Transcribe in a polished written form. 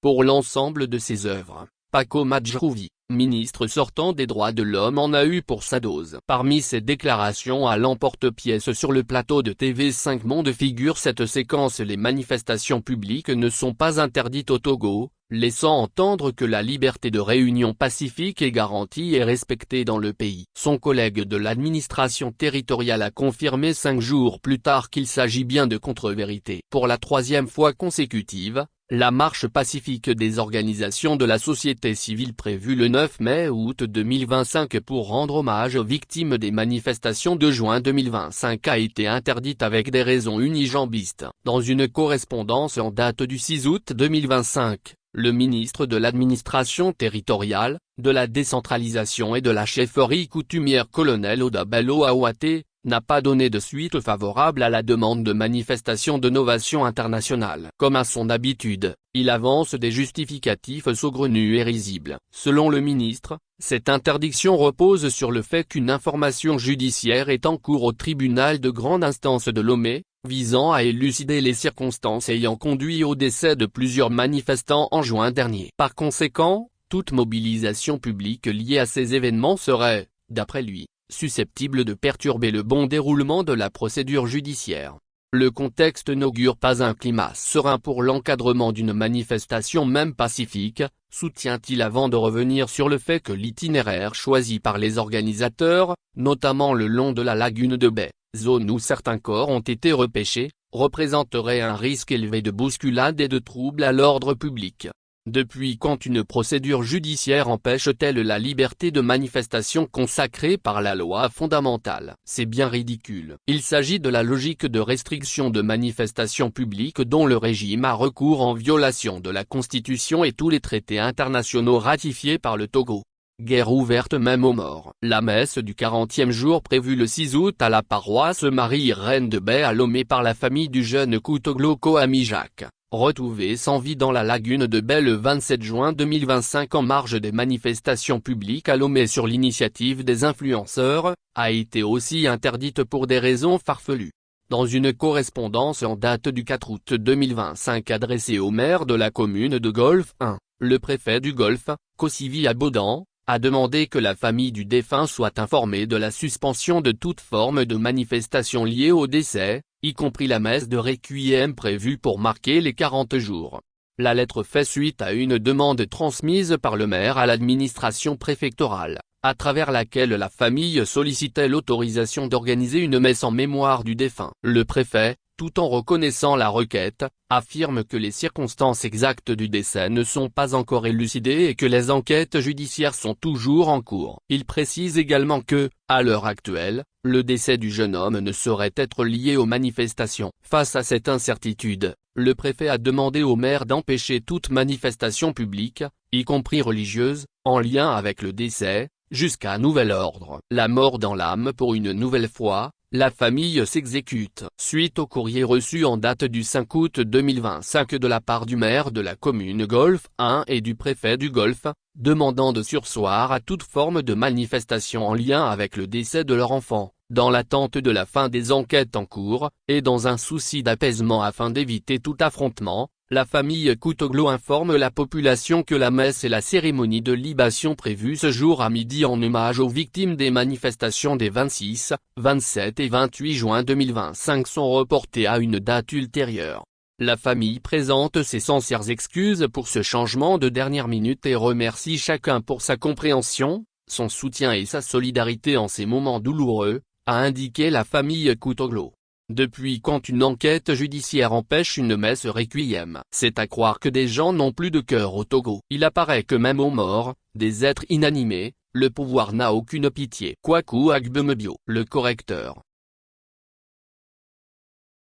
pour l'ensemble de ses œuvres. Paco Madjrouvi, ministre sortant des droits de l'homme, en a eu pour sa dose. Parmi ses déclarations à l'emporte-pièce sur le plateau de TV5 Monde figure cette séquence: les manifestations publiques ne sont pas interdites au Togo, laissant entendre que la liberté de réunion pacifique est garantie et respectée dans le pays. Son collègue de l'administration territoriale a confirmé 5 jours plus tard qu'il s'agit bien de contre-vérité. Pour la 3e fois consécutive, la marche pacifique des organisations de la société civile prévue le 9 mai-août 2025 pour rendre hommage aux victimes des manifestations de juin 2025 a été interdite avec des raisons unijambistes. Dans une correspondance en date du 6 août 2025, le ministre de l'administration territoriale, de la décentralisation et de la chefferie coutumière colonel Oda Bello Aouaté, n'a pas donné de suite favorable à la demande de manifestation de Novation Internationale. Comme à son habitude, il avance des justificatifs saugrenus et risibles. Selon le ministre, cette interdiction repose sur le fait qu'une information judiciaire est en cours au tribunal de grande instance de Lomé, visant à élucider les circonstances ayant conduit au décès de plusieurs manifestants en juin dernier. Par conséquent, toute mobilisation publique liée à ces événements serait, d'après lui, susceptible de perturber le bon déroulement de la procédure judiciaire. Le contexte n'augure pas un climat serein pour l'encadrement d'une manifestation même pacifique, soutient-il avant de revenir sur le fait que l'itinéraire choisi par les organisateurs, notamment le long de la lagune de Baie, zone où certains corps ont été repêchés, représenterait un risque élevé de bousculade et de troubles à l'ordre public. Depuis quand une procédure judiciaire empêche-t-elle la liberté de manifestation consacrée par la loi fondamentale? C'est bien ridicule. Il s'agit de la logique de restriction de manifestation publique dont le régime a recours en violation de la Constitution et tous les traités internationaux ratifiés par le Togo. Guerre ouverte même aux morts. La messe du 40e jour prévue le 6 août à la paroisse Marie-Reine de Baie à Lomé par la famille du jeune Koutoglo Koami Jacques, retrouvé sans vie dans la lagune de Baie le 27 juin 2025 en marge des manifestations publiques à Lomé sur l'initiative des influenceurs, a été aussi interdite pour des raisons farfelues. Dans une correspondance en date du 4 août 2025 adressée au maire de la commune de Golfe 1, le préfet du Golfe, Kosivi Abodan, a demandé que la famille du défunt soit informée de la suspension de toute forme de manifestation liée au décès, y compris la messe de requiem prévue pour marquer les 40 jours. La lettre fait suite à une demande transmise par le maire à l'administration préfectorale, à travers laquelle la famille sollicitait l'autorisation d'organiser une messe en mémoire du défunt. Le préfet, tout en reconnaissant la requête, affirme que les circonstances exactes du décès ne sont pas encore élucidées et que les enquêtes judiciaires sont toujours en cours. Il précise également que, à l'heure actuelle, le décès du jeune homme ne saurait être lié aux manifestations. Face à cette incertitude, le préfet a demandé au maire d'empêcher toute manifestation publique, y compris religieuse, en lien avec le décès, jusqu'à nouvel ordre. La mort dans l'âme pour une nouvelle fois. La famille s'exécute. Suite au courrier reçu en date du 5 août 2025 de la part du maire de la commune Golfe 1 et du préfet du Golfe, demandant de surseoir à toute forme de manifestation en lien avec le décès de leur enfant, dans l'attente de la fin des enquêtes en cours, et dans un souci d'apaisement afin d'éviter tout affrontement, la famille Koutoglo informe la population que la messe et la cérémonie de libation prévue ce jour à midi en hommage aux victimes des manifestations des 26, 27 et 28 juin 2025 sont reportées à une date ultérieure. La famille présente ses sincères excuses pour ce changement de dernière minute et remercie chacun pour sa compréhension, son soutien et sa solidarité en ces moments douloureux, a indiqué la famille Koutoglo. Depuis quand une enquête judiciaire empêche une messe requiem? C'est à croire que des gens n'ont plus de cœur au Togo. Il apparaît que même aux morts, des êtres inanimés, le pouvoir n'a aucune pitié. Kwaku Agbemebio, le correcteur.